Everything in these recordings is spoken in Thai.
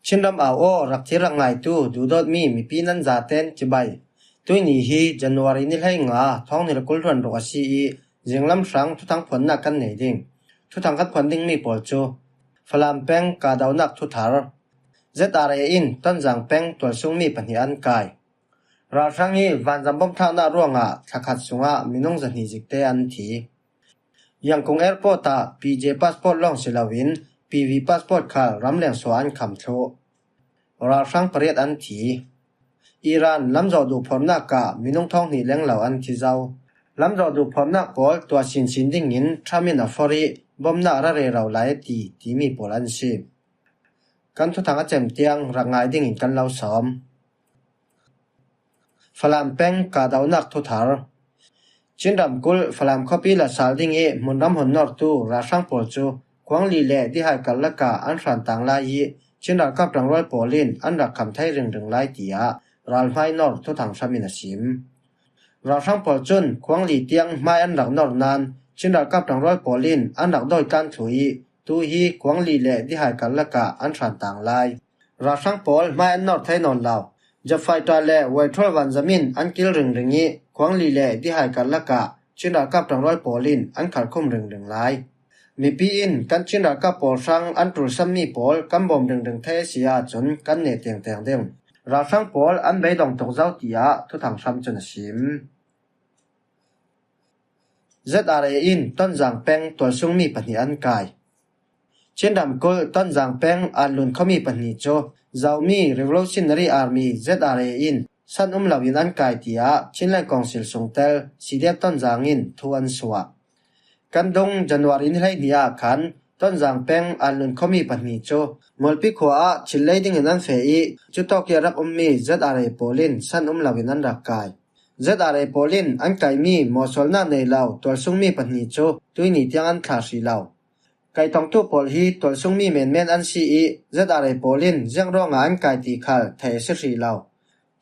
ชินรำเอาโอรักที่รักไงตู้ดูดอดมีปีนันจาเต้นจิบายตัวนี้ฮีจันวารีนี่ให้งาท้องนี่ละกุลรวนรกซีเจียงลำสังทุทังผลนักกันไหนดิ่งทุทังกัดผลดิ่งมีปอจูฟลามแป้งกาดาวนักทุทารเจตอาเรอินต้นจางแป้งตัวซุงมีปัญญาอันกายราชังนี้วันจำบ่มท่าหน้าร่วงทักขัดสุงมีน้องจันหิจิกเตอันทียังคงแอร์พอร์ตPJพาสปอร์ตล่องศิลาวิน PV พาสปอร์ตคาร์รำเลียงสวนคำโทราชังประเทศอันทีอิหร่านลำจอดูพร้อมหน้ากามีน้องท้องนี่เลี้ยงเหล่าอันที่เจ้าลำจอดูพร้อมหน้าปอลตัวชินดิ่งหินทรามินาฟอรีบ่มหน้าระเรเราหลายที่มีปอลันซีกันทุกทางอาเจมเตียงรักง่ายดิ่งหินกันเราซ้อมฟลามแป้งกาดาวนักทุทารจินรำกุลฟลามคอปีละสาลดิ่งมุนรำหนนอร์ตูราชังปอจูกวางลีเล่ที่ให้กันละกาอันสันต่างลายจินรักกับรังร้อยปอลินอันรักคำไทยเรื่องหลายตียรัลไฟนอร์ทุทางสามินาซิมราชังปอจุนกวางลีเตียงไม่อันรักนอร์นานจินรักกับรังร้อยปอลินอันรักโดยการถุยตูฮีกวางลีเล่ที่ให้กันละกาอันสันต่างลายราชังปอลไม่อันนอร์ไทยนอนลาวจะไฟตาเล่ไวทอลวันจามินอันกิลรึงนี้กวางลีเล่ที่ให้กันละกาจินรักกับรังร้อยปอลินอันขัดคุมรึงลายมีปีอินกันจินรักกับปอชังอันตรุสัมมีปอลกันบ่มรึงเทเสียจนกันเนเตียงเดิมราชังปอลอันใบดองตกเจ้าตียทุทางซ้ำจนชิมเจตอาเรอินต้นจางแป้งตัวซุงมีปัญญาอันกายเช่นดำกุลต้นจางแป้งอันลุนเขามีปัญญาโจเจ้ามี Revolutionary Army เจตอาเรอินสันเหล่าวินันกายตียชินไลกองสิลสงเตลสีเดียบต้นจางินทวนสวะกันดงจันวารินให้นิยาขันต้นจางแป้งอันลุนเขามีปัญญาโจมลพิขวาชิลเลดิ่งนั้นเฟยจุดตอกยารักมีเจตอาเรโปลินสันเหล่าวินันรักกายเจตอาเรโปลินอันไกมีมอสลนาในเหล่าตัวซุงมีปัญญาโจตุยนิตยังอันขาสีเหล่าไกตองตุปอลฮีตัวซุงมีเมนอันซีเจตอาเรโปลินยังร้องอันไกตีขัลเทสสีเหล่า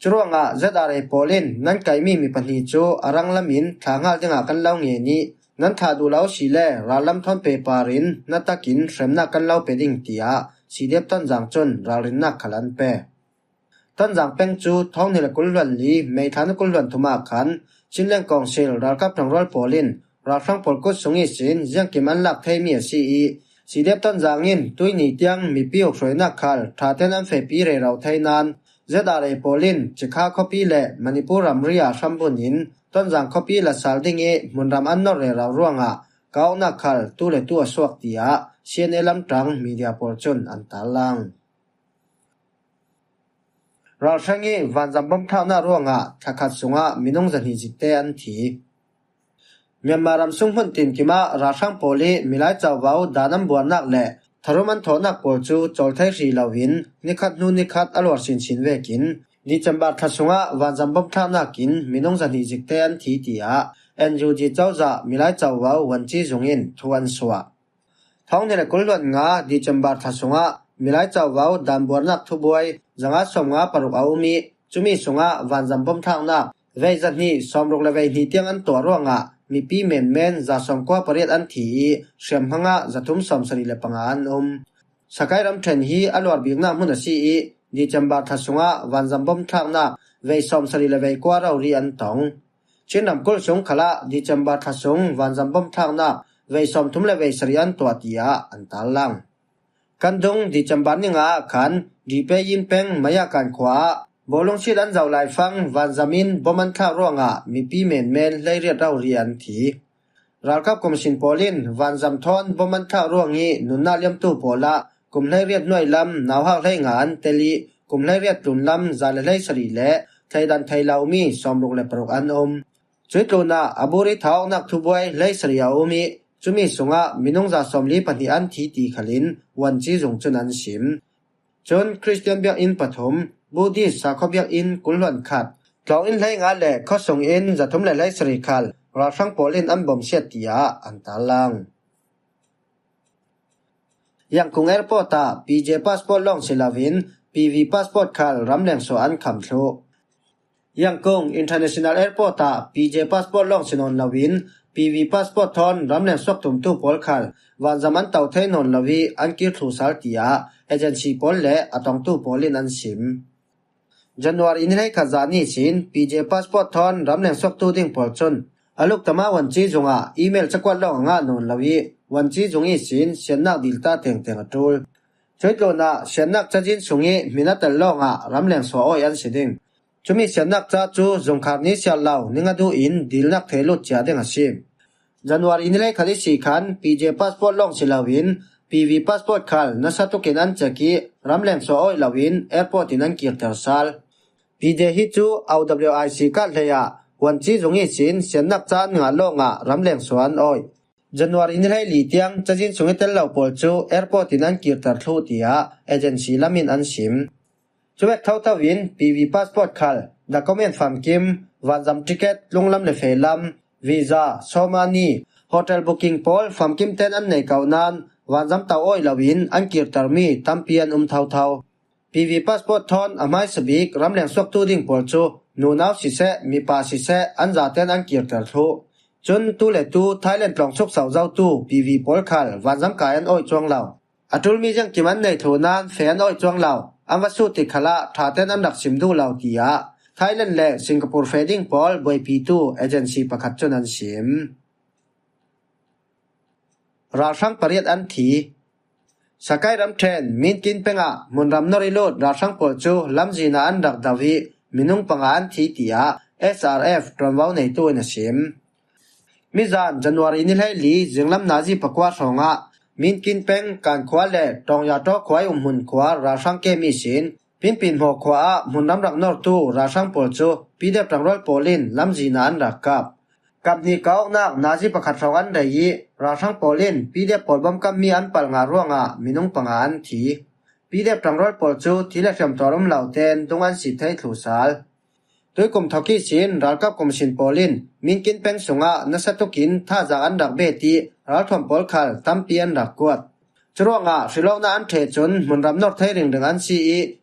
จรวงเจตอาเรโปลินนั้นไกมีปัญญาโจอารังละมินทางหัลยังกันเล่าเงียนี้นั้นถ้าดูแล้วสิเล่ราลำทอนเปปารินนัตตะกินเสมนักกันเล่าเปดิ่งตียสีเดียบต้นจางจนราลินนักขลันเปต้นจางเป็งจูท้องนี่ละกุลวันลีไม่ทานกุลวันทุมาขันชินเล่งกองเซลรากับทางร้อยปอลินราฟังปอลกุศงอิสินยังกิมันลักเทมีสีสีเดียบต้นจางินตุยนิตยังมีปีอกสวยนักขัลถ้าเทนันเฟปีเรเราไทยนานเจดาเรปอลินจะฆ่าคอปีเล่มณิปุรัมริยาชัมบุนินต้นจางคอปีละสาลดิ่งมุนรำอันนอเรเราร่วงเก้านักขัลตุเลตัวสวกตียเชียนเอลัมตรังมีเดียปอลจนอันตาลังเราช่างนี้วันจำบ่มท่าหน้าร่วงทักขัดสุงมีน้องจันหิจิตเตอันทีเมียนมารำซุงหุ่นตินกิมาราช่างโปลีมีหลายเจ้าเว้าดานัมบัวนักแหละทารุมันโถนักโปจูโจลไทยรีลาวินนิคัดนูนิคัดอลวร์ชินเวกินดิจำบาทัดสุงวันจำบ่มท่าหน้ากินมีน้องจันหิจิตเตอันทีตียNUG เจ้าจะมีหลายเจ้าเว้าวันจีจงอินทวนสวะท้องนี่แหละกุลวันดิจำบาทัดสุงมีหลายเจ้าเว้าดานบัวนักทุบวยจังสมปรุกเอามีจุมีสุงวันจำบ่มท่าหน้าเวจันนี้สมรุกเลเวนีเตียงอันตัวร่วงมีปีเมนจะสมกว่าประเทศอันทีเชื่อมพังจะทุ่มสมสรีเลปังอันสกายรำเทนฮีอลวร์บิงนามุนซีดิจำบาทัดสุงวันจำบ่มท่าหน้าเวสมสรีเลเวกว่าเราเรียนตองเช่นนำกุลสงขละดิจำบาทัดสุงวันจำบ่มท่าหน้าเวสมทุ่มเลเวสรีอันตัวตียอันตาลังกันดงดิจำบานิงขันดีเปยินเป็งมายาการขวาบอลงชิดันเจ้าลายฟังวันจามินบ่มันท่าร่วงมีปีเมนเลยเรียดเราเรียนทีรากับกรมสินโปลินวันจำทอนบ่มันท่าร่วงนี้นุนนาเลียมตู้โปละกลุ่มเลยเรียดหน่วยลำนาวหักเลยงานเตลีกลุ่มเลยเรียดตุนลำจาเลยสรีและไทยดันไทยลาวมีสมรุกและปรุกอันจุดโลนาอบุริท้านักทุบวยเลยสรีเอามีจุมีสุงมีน้องจะสมลีปฏิอันทีตีขลินวันจีจงจนันชิมจนคริสเตียนเบียอินปฐมบูดิสาขเบียอินกุลวันขัดกล่าวอินเลยงานแหละเขาส่งอินจะทุ่มเลยสรีคัลราฟังโปลินอันบ่มเสียตียอันตาลังยังคงแอร์พอร์ตPJพาสปอร์ตล่องศิลาวิน PV พาสปอร์ตคัลรำเลียงสวนคำโชยังคง International Airport PJ พาสปอร์ตล่องสินนลาวิน PV passport thon ramlen sok tum tu pol khal wan zaman tau thai non lawi an kir thu sal tia agency pol le atong tu polin an sim January in hai khazani sin PJ passport thon ramlen sok tu ding pol chun aluk tama wan chi junga email chakwat lo nga non lawi wan chi jungi sin sennak dilta teng teng atul choitlona sennak chajin sungi minatal lo nga ramlen so oi an siding chumi sennak cha chu jongkhar ni sial law ninga du in dilnak thelut cha deng asim January in lai khali si khan PJ passport long silawin PV passport khal nasatu kenan chaki ramlen so oi lawin airport in an kirtar sal PJ hi chu OWIC ka leya wan chi jungi sin sennak cha nga lo nga ramlen so an oi January in lai li tiang chajin sungi tel law pol chu airport in an kirtar thu tia agency lamin an sim chuwek thawin PV passport khal document fam kim wanjam ticket lunglam le felam visa somani hotel booking pol fam kim ten an nei kaunan wanjam taw oi lawin an kirtar mi tampian thau PV passport thon amai sabik ramleng sok tu ding pol chu nu naw si se mi pa si se an za ten an kirtar thu chun tu le tu Thailand plong chok saw zau tu PV pol khal wanjam kai an oi chong law atul mi jang kiman nei thonan fan oi chong law amwasu ti khala thaten an dak sim du law tia Thailand le Singapore Fading Paul boy P2 agency pakhat chon an sim Rashang pariat an thi Sakai ram train min kin penga munram norilot Rashang pol chu lamjina an dak dawi minung panga an thi tia SRF tronwau nei tu na sim Mizan January ni lai li jinglam nazi pakwa songa min kin peng kan khwa le tongya to khwai hun khwa Rashang ke mi sin Pinpin ho khwa munram rak nor tu Rashang pol chu pidep tangrol polin lamjina an rakap kapni kaok nak nazi pakhat rawan dai Rashang polin pidep polbam kam mi an pal nga ruanga minung panga an thi pidep tangrol pol chu thile kham torum lauten tungan si thai thlusal toikum thoki sin ralkap komishin polin minkin peng sunga nasatukin tha ja an rak beti ralthom pol khal tampian rakwat Churanga Shilona an the chun munram nor thai ring dengan si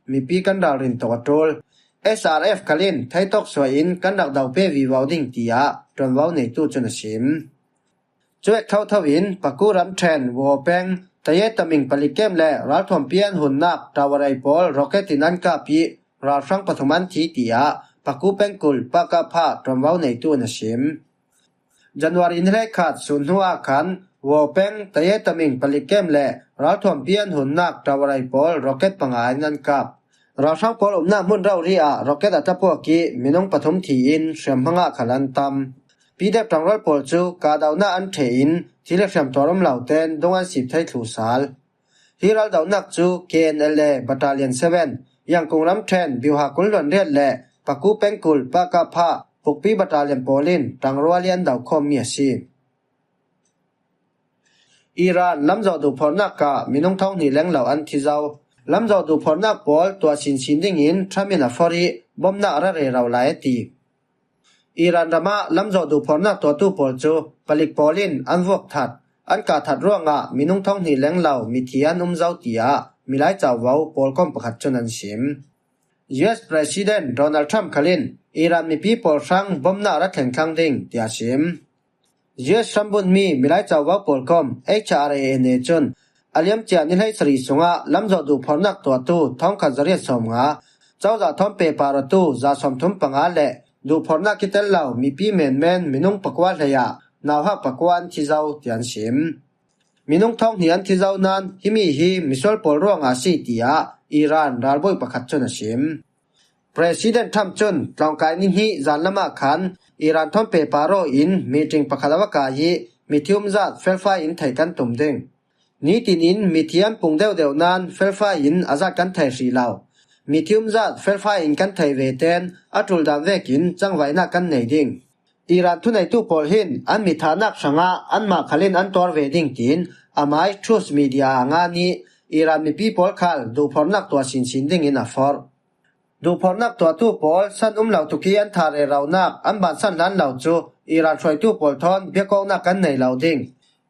mi pi kan dal rin to atol SRF kalin thai tok soin kan dak daw pe wi wawding tia ton waw nei tu chun sim chuek thawin pakuram tren wo peng taye taming palikem le ralthom pian hunnak tawarai pol rocket inan ka pi ralfang pathuman thi tia paku pengkul paka pha ton waw nei tu na sim January in lai khat sunhua khan wo peng taye taming palikem le ralthom pian hunnak tawarai pol rocket panga nan kap Rashang pol umna mun raw ria rocket atapo ki minung pathum thi in shemhanga khalan tam pidep tangrol pol chu ka dawna an the in thile sham torom lauten dongan sip thai thlusal hiral dawnak chu KNLA battalion 7 yang kungram train biuha kulron ret le paku pengkul paka pha pukpi battalion polin tangrwalian daw khom mi si Iran lamzo du phornak ka minung thong ni leng law an thi zaw lamzo du phornak pol tua sin ding in thamina fori bomna ra re raw lai ti Iran rama lamzo du phornak to tu pol chu palik polin an wok that an ka that ronga minung thong ni leng law mithian zaw tia milai chaw wau pol kom pakhat chon an sim US President Donald Trump khalin Iran mi people sang bomna ra thleng thang ding tia sim US sambun mi milai chaw wau pol kom HRANA chon aliam chia ni lai sri sunga lamzo du phornak to tu thong kha zari som nga chawza thom pe par tu za som thum panga le du phornak kitel law mi pi men minung pakwa leya naw ha pakwan thi zaw tian sim minung thong hian thi zaw nan himi hi misol pol ronga si tia Iran ralboi pakhat chon sim President Trump chon tlongkai ni hi zanlama khan Iran thom pe paro in meeting pakhalawa ka hi mithium zat felfa in thai kan tum ding ni tinin mithiam pungdeu deu nan felfa in azat kan thai ri law mithium zat felfa in kan thai ve ten atul dan vekin changwaina kan nei ding Iran thunai tu pol hin an mithanak sanga an ma khalin an tor ve ding tin amai truth media nga ni Iran mi people khal du phornak to sin ding in afor du phornak to tu pol san law tuki an thare rawnak an ban san lan law chu Iran throi tu pol thon biakona kan nei law ding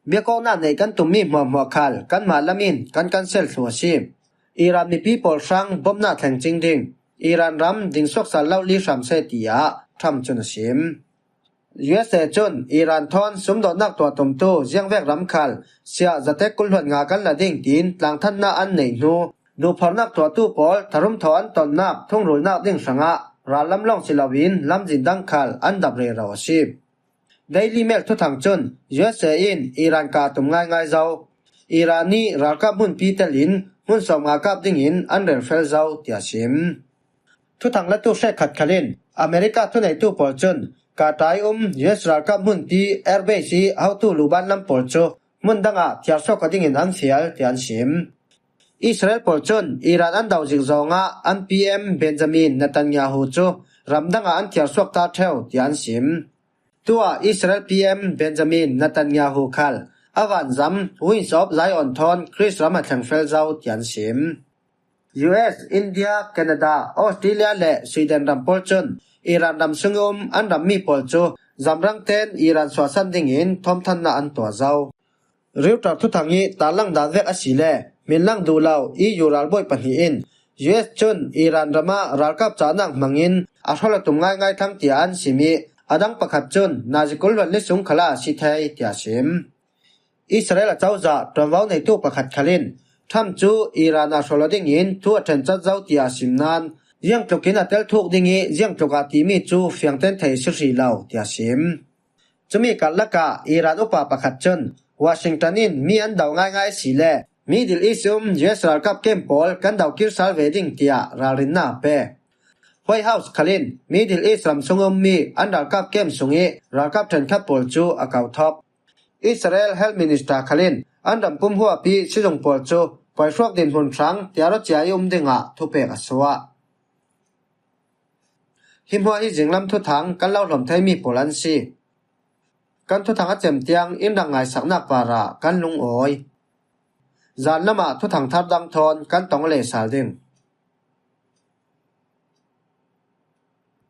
biakona nei kan tummi mo khal kan malamin kan sel thluasi Iran mi people sang bomna thleng ching ding Iran ram ding sok sal law li sam se tia tham chun sim USA จนอิหร่านทอนสุมโดนักตัวตุมตูเจียงแวกรำคัลเสียจะเตกุลหวดงากันละดิ่งตีนหลังท่านนาอันในนูพอนักตัวตู้ปอลทรุมถอนตอนนักทุ่งรุยนักดิ่งสังะราลำลองศิลาวินลำจินดังคัลอันดับเรราวชีพDaily Mail ทุกทางจน USA อิหร่านกาตุมง่ายเจ้าอิหร่านนี่รักกับหุ่นปีเตลินหุ่นสมงากับดิ่งอินอันเดอร์เฟลเจ้าเตียชิมทุกทางละตู้เชขัดขลินอเมริกาทุนในตู้ปอลจนกาตายUS รักกับหุ่นปีแอร์เบซีเอาตู้ลูบันลำปอลโจมุนดังอาเทียร์ซอกดิ่งอินอันเสียเตียนชิมอิสราเอลปอลจนอิหร่านอันดาวจิงจงอาอัน PM เบนจามินเนตันยาฮูโจรำดังอันเทียร์ซอกตาเทวเตียนชิมตัวอิสราเอล PM เบนจามินเนตันยาฮูคัลอวันซัมวินซอบไซออนทอนคริสรามาทังเฟลเจ้าเตียนชิม US อินเดียแคนาดาออสเตรเลียและสวีเดนรำปอลจนอิหร่านรำซุงอันรำมีปอลโจจำรังเตนอิหร่านสวาสันดิ่งอินทอมทันนาอันตัวเจ้าริวตรักทุกทางนี้ตาลังดาเวกอสิเลมินลังดูเลาEUรัลบอยปนีอิน US จนอิหร่านรำมารัลกับจานังมังอินอาทอลตุมง่ายทั้งเตียนสิมีอดังประคับจนนาจิกุลวันลิสุงขลาสิไทยเตียชิมอิสราเอลเจ้าจะตรวจในตู้ประคับขลินทำจูอิหร่านอาชลดิ่งอินทั่วเทนจัดเจ้าเตียชิมนานยังตกกินอัตเตลทุกดิ่งยังตกอาติมีจูเฟียงเต้นไทยสุรีเหล่าเตียชิมจะมีการละกาอิหร่านอุปประคับจนวอชิงตันินมีอันดาวง่ายสิเลมีดิลอิซุมUSรัลกับเกมปอลกันดาวกิรซาลเวดิ่งเตียราลินนาเปWhite House ขลินมีดิลอิสลามสงมมีอันดับกับเกมสุงีรัลกับเทนคับปอลจูอากาท็อปอิสราเอลเฮลมินิสตาขลินอันดับกุมหัวปีชิจงปอลจูปล่อยฟอกดินหุนครั้งเตียรจายดิงะทุเปกสวะหิมหัวอีจิงลำทุทางกันเล่าหลมไทยมีโปลันซีกันทุทางเจมเตียงอินดังไงสักนักปาระกันลุงโอยจานละมาทุทางทับดังทอนกันต้องเลสาดิง